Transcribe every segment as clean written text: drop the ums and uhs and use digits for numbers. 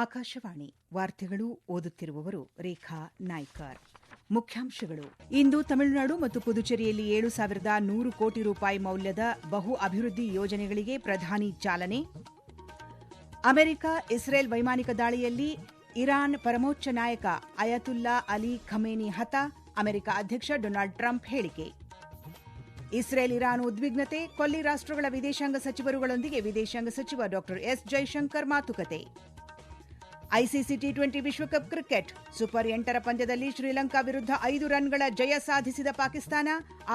ಆಕಾಶವಾಣಿ ವಾರ್ತೆಗಳು ಓದುತ್ತಿರುವವರು ರೇಖಾ ನಾಯ್ಕರ್. ಮುಖ್ಯಾಂಶಗಳು: ಇಂದು ತಮಿಳುನಾಡು ಮತ್ತು ಪುದುಚೇರಿಯಲ್ಲಿ 7,100 ಕೋಟಿ ರೂಪಾಯಿ ಮೌಲ್ಯದ ಬಹು ಅಭಿವೃದ್ಧಿ ಯೋಜನೆಗಳಿಗೆ ಪ್ರಧಾನಿ ಚಾಲನೆ. ಅಮೆರಿಕ ಇಸ್ರೇಲ್ ವೈಮಾನಿಕ ದಾಳಿಯಲ್ಲಿ ಇರಾನ್ ಪರಮೋಚ್ಚ ನಾಯಕ ಅಯತುಲ್ಲಾ ಅಲಿ ಖಮೇನಿ ಹತ. ಅಮೆರಿಕ ಅಧ್ಯಕ್ಷ ಡೊನಾಲ್ಡ್ ಟ್ರಂಪ್ ಹೇಳಿಕೆ. ಇಸ್ರೇಲ್ ಇರಾನ್ ಉದ್ವಿಗ್ನತೆ, ಕೊಲ್ಲಿ ರಾಷ್ಟ್ರಗಳ ವಿದೇಶಾಂಗ ಸಚಿವರುಗಳೊಂದಿಗೆ ವಿದೇಶಾಂಗ ಸಚಿವ ಡಾ ಎಸ್ ಜೈಶಂಕರ್ ಮಾತುಕತೆ. ಐಸಿಸಿ ಟಿ20 ವಿಶ್ವಕಪ್ ಕ್ರಿಕೆಟ್ ಸೂಪರ್ 8ರ ಪಂದ್ಯದಲ್ಲಿ ಶ್ರೀಲಂಕಾ ವಿರುದ್ಧ 5 ರನ್ಗಳ ಜಯ ಸಾಧಿಸಿದ ಪಾಕಿಸ್ತಾನ,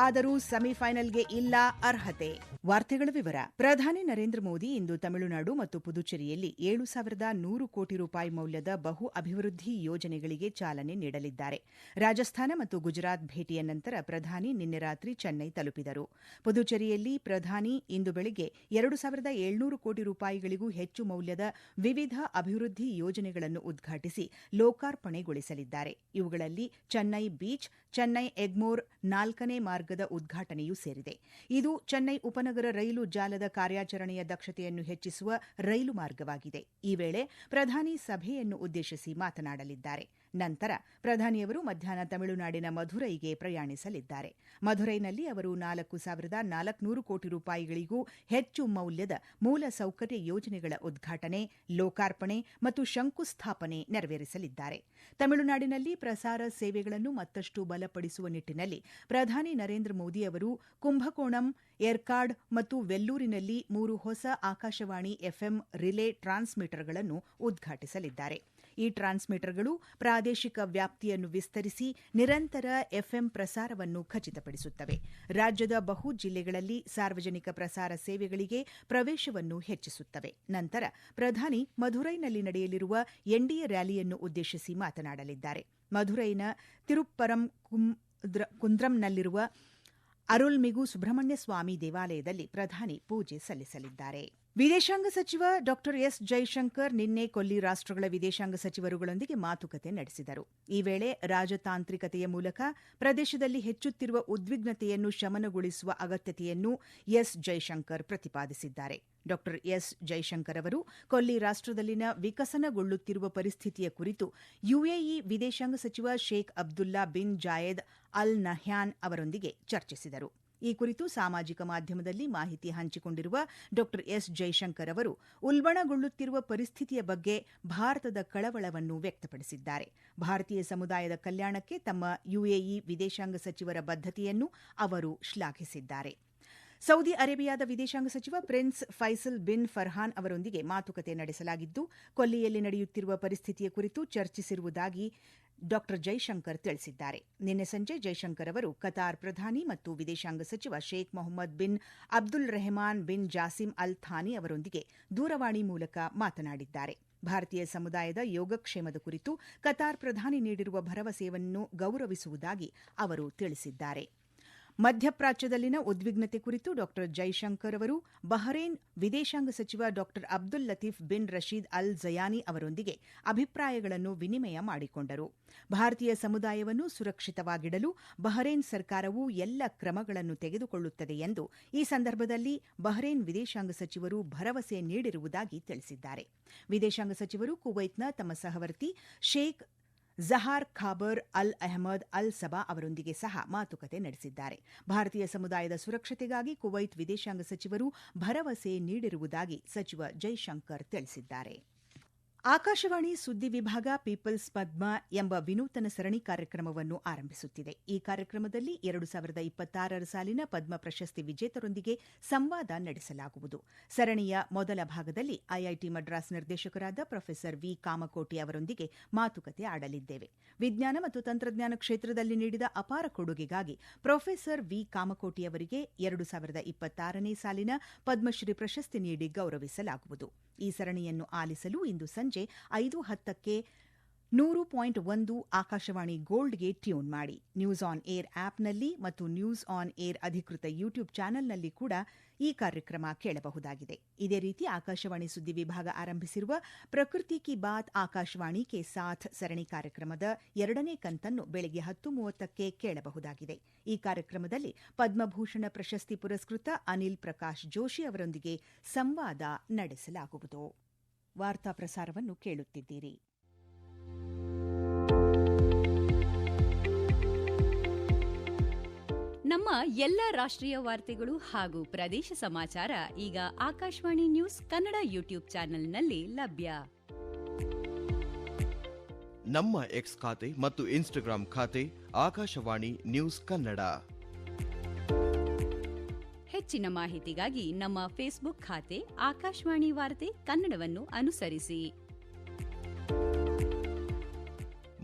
ಆದರೂ ಸೆಮಿಫೈನಲ್ಗೆ ಇಲ್ಲ ಅರ್ಹತೆ. ವಾರ್ತೆಗಳ ವಿವರ. ಪ್ರಧಾನಿ ನರೇಂದ್ರ ಮೋದಿ ಇಂದು ತಮಿಳುನಾಡು ಮತ್ತು ಪುದುಚೇರಿಯಲ್ಲಿ 7,100 ಕೋಟಿ ರೂಪಾಯಿ ಮೌಲ್ಯದ ಬಹು ಅಭಿವೃದ್ಧಿ ಯೋಜನೆಗಳಿಗೆ ಚಾಲನೆ ನೀಡಲಿದ್ದಾರೆ. ರಾಜಸ್ಥಾನ ಮತ್ತು ಗುಜರಾತ್ ಭೇಟಿಯ ನಂತರ ಪ್ರಧಾನಿ ನಿನ್ನೆ ರಾತ್ರಿ ಚೆನ್ನೈ ತಲುಪಿದರು. ಪುದುಚೇರಿಯಲ್ಲಿ ಪ್ರಧಾನಿ ಇಂದು ಬೆಳಗ್ಗೆ 2,700 ಕೋಟಿ ರೂಪಾಯಿಗಳಿಗೂ ಹೆಚ್ಚು ಮೌಲ್ಯದ ವಿವಿಧ ಅಭಿವೃದ್ಧಿ ಯೋಜನೆಗಳನ್ನು ಉದ್ಘಾಟಿಸಿ ಲೋಕಾರ್ಪಣೆಗೊಳಿಸಲಿದ್ದಾರೆ. ಇವುಗಳಲ್ಲಿ ಚೆನ್ನೈ ಬೀಚ್, ಚೆನ್ನೈ ಎಗ್ಮೋರ್ 4ನೇ ಮಾರ್ಗದ ಉದ್ಘಾಟನೆಯೂ ಸೇರಿದೆ. ಇದು ಚೆನ್ನೈ ಉಪನಗರ ರೈಲು ಜಾಲದ ಕಾರ್ಯಾಚರಣೆಯ ದಕ್ಷತೆಯನ್ನು ಹೆಚ್ಚಿಸುವ ರೈಲು ಮಾರ್ಗವಾಗಿದೆ. ಈ ವೇಳೆ ಪ್ರಧಾನಿ ಸಭೆಯನ್ನು ಉದ್ದೇಶಿಸಿ ಮಾತನಾಡಲಿದ್ದಾರೆ. ನಂತರ ಪ್ರಧಾನಿಯವರು ಮಧ್ಯಾಹ್ನ ತಮಿಳುನಾಡಿನ ಮಧುರೈಗೆ ಪ್ರಯಾಣಿಸಲಿದ್ದಾರೆ. ಮಧುರೈನಲ್ಲಿ ಅವರು 4,400 ಕೋಟಿ ರೂಪಾಯಿಗಳಿಗೂ ಹೆಚ್ಚು ಮೌಲ್ಯದ ಮೂಲಸೌಕರ್ಯ ಯೋಜನೆಗಳ ಉದ್ಘಾಟನೆ, ಲೋಕಾರ್ಪಣೆ ಮತ್ತು ಶಂಕುಸ್ಥಾಪನೆ ನೆರವೇರಿಸಲಿದ್ದಾರೆ. ತಮಿಳುನಾಡಿನಲ್ಲಿ ಪ್ರಸಾರ ಸೇವೆಗಳನ್ನು ಮತ್ತಷ್ಟು ಬಲಪಡಿಸುವ ನಿಟ್ಟಿನಲ್ಲಿ ಪ್ರಧಾನಿ ನರೇಂದ್ರ ಮೋದಿ ಅವರು ಕುಂಭಕೋಣಂ, ಏರ್ಕಾಡ್ ಮತ್ತು ವೆಲ್ಲೂರಿನಲ್ಲಿ 3 ಹೊಸ ಆಕಾಶವಾಣಿ ಎಫ್ಎಂ ರಿಲೇ ಟ್ರಾನ್ಸ್ಮಿಟರ್ಗಳನ್ನು ಉದ್ಘಾಟಿಸಲಿದ್ದಾರೆ. ಈ ಟ್ರಾನ್ಸ್ಮಿಟರ್ಗಳು ಪ್ರಾದೇಶಿಕ ವ್ಯಾಪ್ತಿಯನ್ನು ವಿಸ್ತರಿಸಿ ನಿರಂತರ ಎಫ್ಎಂ ಪ್ರಸಾರವನ್ನು ಖಚಿತಪಡಿಸುತ್ತವೆ. ರಾಜ್ಯದ ಬಹು ಜಿಲ್ಲೆಗಳಲ್ಲಿ ಸಾರ್ವಜನಿಕ ಪ್ರಸಾರ ಸೇವೆಗಳಿಗೆ ಪ್ರವೇಶವನ್ನು ಹೆಚ್ಚಿಸುತ್ತವೆ. ನಂತರ ಪ್ರಧಾನಿ ಮಧುರೈನಲ್ಲಿ ನಡೆಯಲಿರುವ ಎನ್ಡಿಎ ರ್ಯಾಲಿಯನ್ನು ಉದ್ದೇಶಿಸಿ ಮಾತನಾಡಲಿದ್ದಾರೆ. ಮಧುರೈನ ತಿರುಪ್ಪರಂ ಕುಂದ್ರಂನಲ್ಲಿರುವ ಅರುಳ್ಮಿಗು ಸುಬ್ರಹ್ಮಣ್ಯ ಸ್ವಾಮಿ ದೇವಾಲಯದಲ್ಲಿ ಪ್ರಧಾನಿ ಪೂಜೆ ಸಲ್ಲಿಸಲಿದ್ದಾರೆ. ವಿದೇಶಾಂಗ ಸಚಿವ ಡಾ ಎಸ್ ಜೈಶಂಕರ್ ನಿನ್ನೆ ಕೊಲ್ಲಿ ರಾಷ್ಟ್ರಗಳ ವಿದೇಶಾಂಗ ಸಚಿವರುಗಳೊಂದಿಗೆ ಮಾತುಕತೆ ನಡೆಸಿದರು. ಈ ವೇಳೆ ರಾಜತಾಂತ್ರಿಕತೆಯ ಮೂಲಕ ಪ್ರದೇಶದಲ್ಲಿ ಹೆಚ್ಚುತ್ತಿರುವ ಉದ್ವಿಗ್ನತೆಯನ್ನು ಶಮನಗೊಳಿಸುವ ಅಗತ್ಯತೆಯನ್ನು ಎಸ್ ಜೈಶಂಕರ್ ಪ್ರತಿಪಾದಿಸಿದ್ದಾರೆ. ಡಾ ಎಸ್ ಜೈಶಂಕರ್ ಅವರು ಕೊಲ್ಲಿ ರಾಷ್ಟ್ರದಲ್ಲಿನ ವಿಕಸನಗೊಳ್ಳುತ್ತಿರುವ ಪರಿಸ್ಥಿತಿಯ ಕುರಿತು ಯುಎಇ ವಿದೇಶಾಂಗ ಸಚಿವ Sheikh Abdullah bin Zayed Al Nahyan ಅವರೊಂದಿಗೆ ಚರ್ಚಿಸಿದರು. ಈ ಕುರಿತು ಸಾಮಾಜಿಕ ಮಾಧ್ಯಮದಲ್ಲಿ ಮಾಹಿತಿ ಹಂಚಿಕೊಂಡಿರುವ ಡಾ ಎಸ್ ಜೈಶಂಕರ್ ಅವರು ಉಲ್ಬಣಗೊಳ್ಳುತ್ತಿರುವ ಪರಿಸ್ಥಿತಿಯ ಬಗ್ಗೆ ಭಾರತದ ಕಳವಳವನ್ನು ವ್ಯಕ್ತಪಡಿಸಿದ್ದಾರೆ. ಭಾರತೀಯ ಸಮುದಾಯದ ಕಲ್ಯಾಣಕ್ಕೆ ತಮ್ಮ ಯುಎಇ ವಿದೇಶಾಂಗ ಸಚಿವರ ಬದ್ಧತೆಯನ್ನು ಅವರು ಶ್ಲಾಘಿಸಿದ್ದಾರೆ. ಸೌದಿ ಅರೇಬಿಯಾದ ವಿದೇಶಾಂಗ ಸಚಿವ ಪ್ರಿನ್ಸ್ ಫೈಸಲ್ ಬಿನ್ ಫರ್ಹಾನ್ ಅವರೊಂದಿಗೆ ಮಾತುಕತೆ ನಡೆಸಲಾಗಿದ್ದು, ಕೊಲ್ಲಿಯಲ್ಲಿ ನಡೆಯುತ್ತಿರುವ ಪರಿಸ್ಥಿತಿಯ ಕುರಿತು ಚರ್ಚಿಸಿರುವುದಾಗಿ ಡಾ ಜೈಶಂಕರ್ ತಿಳಿಸಿದ್ದಾರೆ. ನಿನ್ನೆ ಸಂಜೆ ಜೈಶಂಕರ್ ಅವರು ಕತಾರ್ ಪ್ರಧಾನಿ ಮತ್ತು ವಿದೇಶಾಂಗ ಸಚಿವ Sheikh Mohammed bin Abdul Rahman bin Jassim Al Thani ಅವರೊಂದಿಗೆ ದೂರವಾಣಿ ಮೂಲಕ ಮಾತನಾಡಿದ್ದಾರೆ. ಭಾರತೀಯ ಸಮುದಾಯದ ಯೋಗಕ್ಷೇಮದ ಕುರಿತು ಕತಾರ್ ಪ್ರಧಾನಿ ನೀಡಿರುವ ಭರವಸೆಯನ್ನು ಗೌರವಿಸುವುದಾಗಿ ಅವರು ತಿಳಿಸಿದ್ದಾರೆ. ಮಧ್ಯಪ್ರಾಚ್ಯದಲ್ಲಿನ ಉದ್ವಿಗ್ನತೆ ಕುರಿತು ಡಾ ಜೈಶಂಕರ್ ಅವರು ಬಹರೇನ್ ವಿದೇಶಾಂಗ ಸಚಿವ ಡಾ ಅಬ್ದುಲ್ ಲತೀಫ್ ಬಿನ್ ರಶೀದ್ ಅಲ್ ಝಯಾನಿ ಅವರೊಂದಿಗೆ ಅಭಿಪ್ರಾಯಗಳನ್ನು ವಿನಿಮಯ ಮಾಡಿಕೊಂಡರು. ಭಾರತೀಯ ಸಮುದಾಯವನ್ನು ಸುರಕ್ಷಿತವಾಗಿಡಲು ಬಹರೇನ್ ಸರ್ಕಾರವು ಎಲ್ಲ ಕ್ರಮಗಳನ್ನು ತೆಗೆದುಕೊಳ್ಳುತ್ತದೆ ಎಂದು ಈ ಸಂದರ್ಭದಲ್ಲಿ ಬಹರೇನ್ ವಿದೇಶಾಂಗ ಸಚಿವರು ಭರವಸೆ ನೀಡಿರುವುದಾಗಿ ತಿಳಿಸಿದ್ದಾರೆ. ವಿದೇಶಾಂಗ ಸಚಿವರು ಕುವೈತ್ನ ತಮ್ಮ ಸಹವರ್ತಿ ಶೇಖ್ ಜಹಾರ್ ಖಾಬರ್ ಅಲ್ ಅಹಮದ್ ಅಲ್ ಸಬಾ ಅವರೊಂದಿಗೆ ಸಹ ಮಾತುಕತೆ ನಡೆಸಿದ್ದಾರೆ. ಭಾರತೀಯ ಸಮುದಾಯದ ಸುರಕ್ಷತೆಗಾಗಿ ಕುವೈತ್ ವಿದೇಶಾಂಗ ಸಚಿವರು ಭರವಸೆ ನೀಡಿರುವುದಾಗಿ ಸಚಿವ ಜೈಶಂಕರ್ ತಿಳಿಸಿದ್ದಾರೆ. ಆಕಾಶವಾಣಿ ಸುದ್ದಿ ವಿಭಾಗ ಪೀಪಲ್ಸ್ ಪದ್ಮ ಎಂಬ ವಿನೂತನ ಸರಣಿ ಕಾರ್ಯಕ್ರಮವನ್ನು ಆರಂಭಿಸುತ್ತಿದೆ. ಈ ಕಾರ್ಯಕ್ರಮದಲ್ಲಿ 2026 ಸಾಲಿನ ಪದ್ಮ ಪ್ರಶಸ್ತಿ ವಿಜೇತರೊಂದಿಗೆ ಸಂವಾದ ನಡೆಸಲಾಗುವುದು. ಸರಣಿಯ ಮೊದಲ ಭಾಗದಲ್ಲಿ ಐಐಟಿ ಮಡ್ರಾಸ್ ನಿರ್ದೇಶಕರಾದ ಪ್ರೊಫೆಸರ್ ವಿ ಕಾಮಕೋಟಿ ಅವರೊಂದಿಗೆ ಮಾತುಕತೆ ಆಡಲಿದ್ದೇವೆ. ವಿಜ್ಞಾನ ಮತ್ತು ತಂತ್ರಜ್ಞಾನ ಕ್ಷೇತ್ರದಲ್ಲಿ ನೀಡಿದ ಅಪಾರ ಕೊಡುಗೆಗಾಗಿ ಪ್ರೊಫೆಸರ್ ವಿ ಕಾಮಕೋಟಿ ಅವರಿಗೆ 2026ನೇ ಸಾಲಿನ ಪದ್ಮಶ್ರೀ ಪ್ರಶಸ್ತಿ ನೀಡಿ ಗೌರವಿಸಲಾಗುವುದು. ಈ ಸರಣಿಯನ್ನು ಆಲಿಸಲು ಇಂದು ಸಂಜೆ 5:10ಕ್ಕೆ 100.1 ಆಕಾಶವಾಣಿ ಗೋಲ್ಡ್ಗೆ ಟ್ಯೂನ್ ಮಾಡಿ. ನ್ಯೂಸ್ ಆನ್ ಏರ್ ಆಪ್ನಲ್ಲಿ ಮತ್ತು ನ್ಯೂಸ್ ಆನ್ ಏರ್ ಅಧಿಕೃತ ಯೂಟ್ಯೂಬ್ ಚಾನೆಲ್ನಲ್ಲಿ ಕೂಡ ಈ ಕಾರ್ಯಕ್ರಮ ಕೇಳಬಹುದಾಗಿದೆ. ಇದೇ ರೀತಿ ಆಕಾಶವಾಣಿ ಸುದ್ದಿ ವಿಭಾಗ ಆರಂಭಿಸಿರುವ ಪ್ರಕೃತಿ ಕಿ ಬಾತ್ ಆಕಾಶವಾಣಿ ಕೆ ಸಾಥ್ ಸರಣಿ ಕಾರ್ಯಕ್ರಮದ 2ನೇ ಕಂತನ್ನು ಬೆಳಗ್ಗೆ 10:30ಕ್ಕೆ ಕೇಳಬಹುದಾಗಿದೆ. ಈ ಕಾರ್ಯಕ್ರಮದಲ್ಲಿ ಪದ್ಮಭೂಷಣ ಪ್ರಶಸ್ತಿ ಪುರಸ್ಕೃತ ಅನಿಲ್ ಪ್ರಕಾಶ್ ಜೋಶಿ ಅವರೊಂದಿಗೆ ಸಂವಾದ ನಡೆಸಲಾಗುವುದು. ವಾರ್ತಾ ಪ್ರಸಾರವನ್ನು ಕೇಳುತ್ತಿದ್ದೀರಿ. ನಮ್ಮ ಎಲ್ಲ ರಾಷ್ಟ್ರೀಯ ವಾರ್ತೆಗಳು ಹಾಗೂ ಪ್ರದೇಶ ಸಮಾಚಾರ ಈಗ ಆಕಾಶವಾಣಿ ನ್ಯೂಸ್ ಕನ್ನಡ ಯೂಟ್ಯೂಬ್ ಚಾನೆಲ್ನಲ್ಲಿ ಲಭ್ಯ. ನಮ್ಮ ಎಕ್ಸ್ ಖಾತೆ ಮತ್ತು ಇನ್ಸ್ಟಾಗ್ರಾಂ ಖಾತೆ ಆಕಾಶವಾಣಿ ನ್ಯೂಸ್ ಕನ್ನಡ. ಹೆಚ್ಚಿನ ಮಾಹಿತಿಗಾಗಿ ನಮ್ಮ ಫೇಸ್ಬುಕ್ ಖಾತೆ ಆಕಾಶವಾಣಿ ವಾರ್ತೆ ಕನ್ನಡವನ್ನು ಅನುಸರಿಸಿ.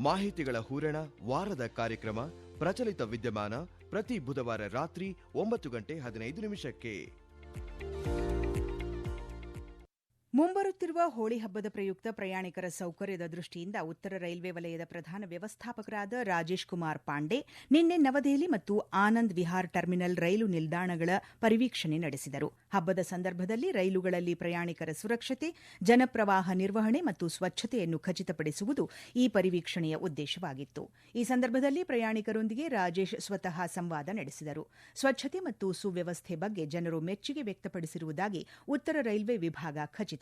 ಮಾಹಿತಿಗಳ ಹೂರಣ, ವಾರದ ಕಾರ್ಯಕ್ರಮ, ಪ್ರಚಲಿತ ವಿದ್ಯಮಾನ ಪ್ರತಿ ಬುಧವಾರ ರಾತ್ರಿ 9:15 ಮುಂಬರುತ್ತಿರುವ ಹೋಳಿ ಹಬ್ಬದ ಪ್ರಯುಕ್ತ ಪ್ರಯಾಣಿಕರ ಸೌಕರ್ಯದ ದೃಷ್ಟಿಯಿಂದ ಉತ್ತರ ರೈಲ್ವೆ ವಲಯದ ಪ್ರಧಾನ ವ್ಯವಸ್ಥಾಪಕರಾದ ರಾಜೇಶ್ ಕುಮಾರ್ ಪಾಂಡೆ ನಿನ್ನೆ ನವದೆಹಲಿ ಮತ್ತು ಆನಂದ್ ವಿಹಾರ್ ಟರ್ಮಿನಲ್ ರೈಲು ನಿಲ್ದಾಣಗಳ ಪರಿವೀಕ್ಷಣೆ ನಡೆಸಿದರು. ಹಬ್ಬದ ಸಂದರ್ಭದಲ್ಲಿ ರೈಲುಗಳಲ್ಲಿ ಪ್ರಯಾಣಿಕರ ಸುರಕ್ಷತೆ, ಜನಪ್ರವಾಹ ನಿರ್ವಹಣೆ ಮತ್ತು ಸ್ವಚ್ಛತೆಯನ್ನು ಖಚಿತಪಡಿಸುವುದು ಈ ಪರಿವೀಕ್ಷಣೆಯ ಉದ್ದೇಶವಾಗಿತ್ತು. ಈ ಸಂದರ್ಭದಲ್ಲಿ ಪ್ರಯಾಣಿಕರೊಂದಿಗೆ ರಾಜೇಶ್ ಸ್ವತಃ ಸಂವಾದ ನಡೆಸಿದರು. ಸ್ವಚ್ಛತೆ ಮತ್ತು ಸುವ್ಯವಸ್ಥೆ ಬಗ್ಗೆ ಜನರು ಮೆಚ್ಚುಗೆ ವ್ಯಕ್ತಪಡಿಸಿರುವುದಾಗಿ ಉತ್ತರ ರೈಲ್ವೆ ವಿಭಾಗ ಖಚಿತಪಡಿಸಿದೆ.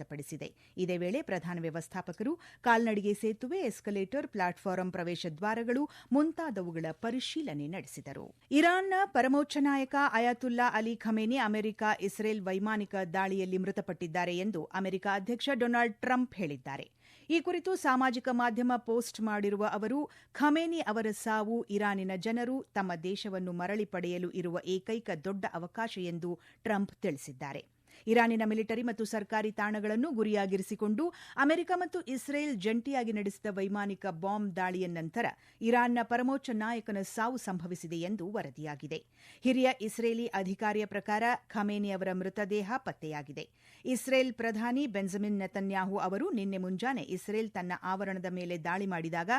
ಇದೇ ವೇಳೆ ಪ್ರಧಾನ ವ್ಯವಸ್ಥಾಪಕರು ಕಾಲ್ನಡಿಗೆ ಸೇತುವೆ, ಎಸ್ಕಲೇಟರ್, ಪ್ಲಾಟ್ಫಾರಂ ಪ್ರವೇಶ ದ್ವಾರಗಳು ಮುಂತಾದವುಗಳ ಪರಿಶೀಲನೆ ನಡೆಸಿದರು. ಇರಾನ್ನ ಪರಮೋಚ್ಚ ನಾಯಕ ಅಯಾತುಲ್ಲಾ ಅಲಿ ಖಮೇನಿ ಅಮೆರಿಕ ಇಸ್ರೇಲ್ ವೈಮಾನಿಕ ದಾಳಿಯಲ್ಲಿ ಮೃತಪಟ್ಟಿದ್ದಾರೆ ಎಂದು ಅಮೆರಿಕ ಅಧ್ಯಕ್ಷ ಡೊನಾಲ್ಡ್ ಟ್ರಂಪ್ ಹೇಳಿದ್ದಾರೆ. ಈ ಕುರಿತು ಸಾಮಾಜಿಕ ಮಾಧ್ಯಮ ಪೋಸ್ಟ್ ಮಾಡಿರುವ ಅವರು, ಖಮೇನಿ ಅವರ ಸಾವು ಇರಾನಿನ ಜನರು ತಮ್ಮ ದೇಶವನ್ನು ಮರಳಿ ಪಡೆಯಲು ಇರುವ ಏಕೈಕ ದೊಡ್ಡ ಅವಕಾಶ ಎಂದು ಟ್ರಂಪ್ ತಿಳಿಸಿದ್ದಾರೆ. ಇರಾನಿನ ಮಿಲಿಟರಿ ಮತ್ತು ಸರ್ಕಾರಿ ತಾಣಗಳನ್ನು ಗುರಿಯಾಗಿರಿಸಿಕೊಂಡು ಅಮೆರಿಕ ಮತ್ತು ಇಸ್ರೇಲ್ ಜಂಟಿಯಾಗಿ ನಡೆಸಿದ ವೈಮಾನಿಕ ಬಾಂಬ್ ದಾಳಿಯ ನಂತರ ಇರಾನ್ನ ಪರಮೋಚ್ಚ ನಾಯಕನ ಸಾವು ಸಂಭವಿಸಿದೆ ಎಂದು ವರದಿಯಾಗಿದೆ. ಹಿರಿಯ ಇಸ್ರೇಲಿ ಅಧಿಕಾರಿಯ ಪ್ರಕಾರ ಖಮೇನಿ ಅವರ ಮೃತದೇಹ ಪತ್ತೆಯಾಗಿದೆ. ಇಸ್ರೇಲ್ ಪ್ರಧಾನಿ ಬೆಂಜಮಿನ್ ನೆತನ್ಯಾಹು ಅವರು ನಿನ್ನೆ ಮುಂಜಾನೆ ಇಸ್ರೇಲ್ ತನ್ನ ಆವರಣದ ಮೇಲೆ ದಾಳಿ ಮಾಡಿದಾಗ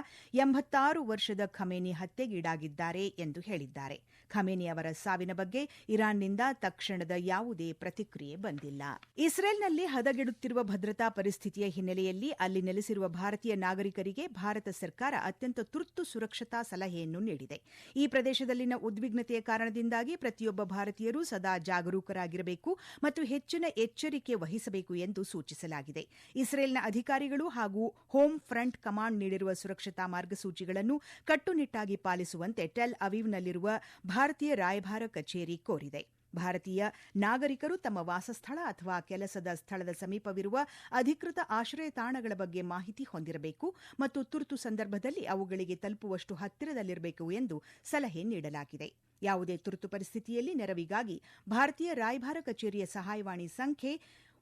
86 ವರ್ಷದ ಖಮೇನಿ ಹತ್ಯೆಗೀಡಾಗಿದ್ದಾರೆ ಎಂದು ಹೇಳಿದ್ದಾರೆ. ಖಮೇನಿ ಅವರ ಸಾವಿನ ಬಗ್ಗೆ ಇರಾನ್ನಿಂದ ತಕ್ಷಣದ ಯಾವುದೇ ಪ್ರತಿಕ್ರಿಯೆ ಬಂದಿಲ್ಲ. ಇಸ್ರೇಲ್ನಲ್ಲಿ ಹದಗೆಡುತ್ತಿರುವ ಭದ್ರತಾ ಪರಿಸ್ಥಿತಿಯ ಹಿನ್ನೆಲೆಯಲ್ಲಿ ಅಲ್ಲಿ ನೆಲೆಸಿರುವ ಭಾರತೀಯ ನಾಗರಿಕರಿಗೆ ಭಾರತ ಸರ್ಕಾರ ಅತ್ಯಂತ ತುರ್ತು ಸುರಕ್ಷತಾ ಸಲಹೆಯನ್ನು ನೀಡಿದೆ. ಈ ಪ್ರದೇಶದಲ್ಲಿನ ಉದ್ವಿಗ್ನತೆಯ ಕಾರಣದಿಂದಾಗಿ ಪ್ರತಿಯೊಬ್ಬ ಭಾರತೀಯರು ಸದಾ ಜಾಗರೂಕರಾಗಿರಬೇಕು ಮತ್ತು ಹೆಚ್ಚಿನ ಎಚ್ಚರಿಕೆ ವಹಿಸಬೇಕು ಎಂದು ಸೂಚಿಸಲಾಗಿದೆ. ಇಸ್ರೇಲ್ನ ಅಧಿಕಾರಿಗಳು ಹಾಗೂ ಹೋಮ್ ಫ್ರಂಟ್ ಕಮಾಂಡ್ ನೀಡಿರುವ ಸುರಕ್ಷತಾ ಮಾರ್ಗಸೂಚಿಗಳನ್ನು ಕಟ್ಟುನಿಟ್ಟಾಗಿ ಪಾಲಿಸುವಂತೆ ಟೆಲ್ ಅವೀವ್ನಲ್ಲಿರುವ ಭಾರತೀಯ ರಾಯಭಾರ ಕಚೇರಿ ಕೋರಿದೆ. ಭಾರತೀಯ ನಾಗರಿಕರು ತಮ್ಮ ವಾಸಸ್ಥಳ ಅಥವಾ ಕೆಲಸದ ಸ್ಥಳದ ಸಮೀಪವಿರುವ ಅಧಿಕೃತ ಆಶ್ರಯ ತಾಣಗಳ ಬಗ್ಗೆ ಮಾಹಿತಿ ಹೊಂದಿರಬೇಕು ಮತ್ತು ತುರ್ತು ಸಂದರ್ಭದಲ್ಲಿ ಅವುಗಳಿಗೆ ತಲುಪುವಷ್ಟು ಹತ್ತಿರದಲ್ಲಿರಬೇಕು ಎಂದು ಸಲಹೆ ನೀಡಲಾಗಿದೆ. ಯಾವುದೇ ತುರ್ತು ಪರಿಸ್ಥಿತಿಯಲ್ಲಿ ನೆರವಿಗಾಗಿ ಭಾರತೀಯ ರಾಯಭಾರ ಕಚೇರಿಯ ಸಹಾಯವಾಣಿ ಸಂಖ್ಯೆ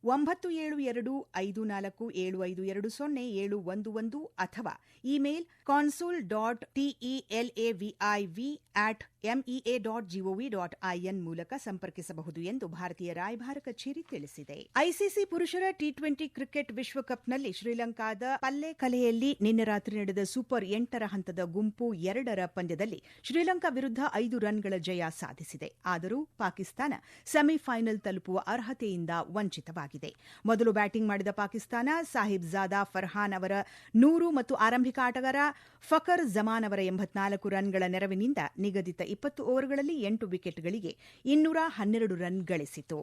97747520 ಅಥವಾ ಇಮೇಲ್ consul.telaviv@mea.gov.in ಮೂಲಕ ಸಂಪರ್ಕಿಸಬಹುದು ಎಂದು ಭಾರತೀಯ ರಾಯಭಾರ ಕಚೇರಿ ತಿಳಿಸಿದೆ. ಐಸಿಸಿ ಪುರುಷರ ಟಿ20 ಕ್ರಿಕೆಟ್ ವಿಶ್ವಕಪ್ನಲ್ಲಿ ಶ್ರೀಲಂಕಾದ ಪಲ್ಲೆಕಲೆಯಲ್ಲಿ ನಿನ್ನೆ ರಾತ್ರಿ ನಡೆದ ಸೂಪರ್ 8ರ ಹಂತದ ಗುಂಪು 2ರ ಪಂದ್ಯದಲ್ಲಿ ಶ್ರೀಲಂಕಾ ವಿರುದ್ಧ 5 ರನ್ಗಳ ಜಯ ಸಾಧಿಸಿದೆ. ಆದರೂ ಪಾಕಿಸ್ತಾನ ಸೆಮಿಫೈನಲ್ ತಲುಪುವ ಅರ್ಹತೆಯಿಂದ ವಂಚಿತವಾಗಿದೆ. ಮೊದಲು ಬ್ಯಾಟಿಂಗ್ ಮಾಡಿದ ಪಾಕಿಸ್ತಾನ ಸಾಹಿಬ್ ಜಾದಾ ಫರ್ಹಾನ್ ಅವರ 100 ಮತ್ತು ಆರಂಭಿಕ ಆಟಗಾರ ಫಕರ್ ಜಮಾನ್ ಅವರ 84 ರನ್ಗಳ ನೆರವಿನಿಂದ ನಿಗದಿತ 20 ಓವರ್ಗಳಲ್ಲಿ 8 ವಿಕೆಟ್ಗಳಿಗೆ 212 ರನ್ ಗಳಿಸಿತು.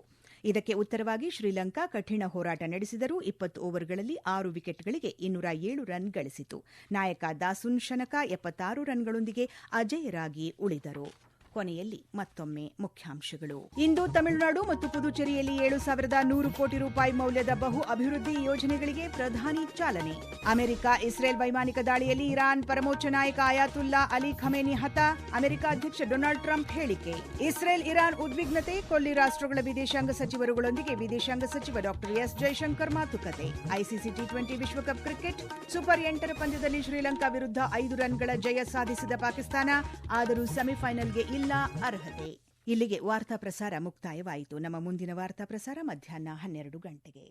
ಇದಕ್ಕೆ ಉತ್ತರವಾಗಿ ಶ್ರೀಲಂಕಾ ಕಠಿಣ ಹೋರಾಟ ನಡೆಸಿದರೂ 20 ಓವರ್ಗಳಲ್ಲಿ 6 ವಿಕೆಟ್ಗಳಿಗೆ 207 ರನ್ ಗಳಿಸಿತು. ನಾಯಕ ದಾಸುನ್ ಶನಕ 76 ರನ್ಗಳೊಂದಿಗೆ ಅಜೇಯರಾಗಿ ಉಳಿದರು. ಕೊನೆಯಲ್ಲಿ ಮತ್ತೊಮ್ಮೆ ಮುಖ್ಯಾಂಶಗಳು. ಇಂದು ತಮಿಳುನಾಡು ಮತ್ತು ಪುದುಚೇರಿಯಲ್ಲಿ 7,100 ಕೋಟಿ ರೂಪಾಯಿ ಮೌಲ್ಯದ ಬಹು ಅಭಿವೃದ್ಧಿ ಯೋಜನೆಗಳಿಗೆ ಪ್ರಧಾನಿ ಚಾಲನೆ. ಅಮೆರಿಕ ಇಸ್ರೇಲ್ ವೈಮಾನಿಕ ದಾಳಿಯಲ್ಲಿ ಇರಾನ್ ಪರಮೋಚ್ಚ ನಾಯಕ ಅಯಾತುಲ್ಲಾ ಅಲಿ ಖಮೇನಿ ಹತ, ಅಮೆರಿಕ ಅಧ್ಯಕ್ಷ ಡೊನಾಲ್ಡ್ ಟ್ರಂಪ್ ಹೇಳಿಕೆ. ಇಸ್ರೇಲ್ ಇರಾನ್ ಉದ್ವಿಗ್ನತೆ, ಕೊಲ್ಲಿ ರಾಷ್ಟ್ರಗಳ ವಿದೇಶಾಂಗ ಸಚಿವರುಗಳೊಂದಿಗೆ ವಿದೇಶಾಂಗ ಸಚಿವ ಡಾ ಎಸ್ ಜೈಶಂಕರ್ ಮಾತುಕತೆ. ಐಸಿಸಿ ಟಿ20 ವಿಶ್ವಕಪ್ ಕ್ರಿಕೆಟ್ ಸೂಪರ್ 8ರ ಪಂದ್ಯದಲ್ಲಿ ಶ್ರೀಲಂಕಾ ವಿರುದ್ಧ 5 ರನ್ಗಳ ಜಯ ಸಾಧಿಸಿದ ಪಾಕಿಸ್ತಾನ, ಆದರೂ ಸೆಮಿಫೈನಲ್ಗೆ ಇಲ್ಲ ಅರ್ಹತೆ. ಇಲ್ಲಿಗೆ ವಾರ್ತಾ ಪ್ರಸಾರ ಮುಕ್ತಾಯವಾಯಿತು. ನಮ್ಮ ಮುಂದಿನ ವಾರ್ತಾ ಪ್ರಸಾರ ಮಧ್ಯಾಹ್ನ 12 ಗಂಟೆಗೆ.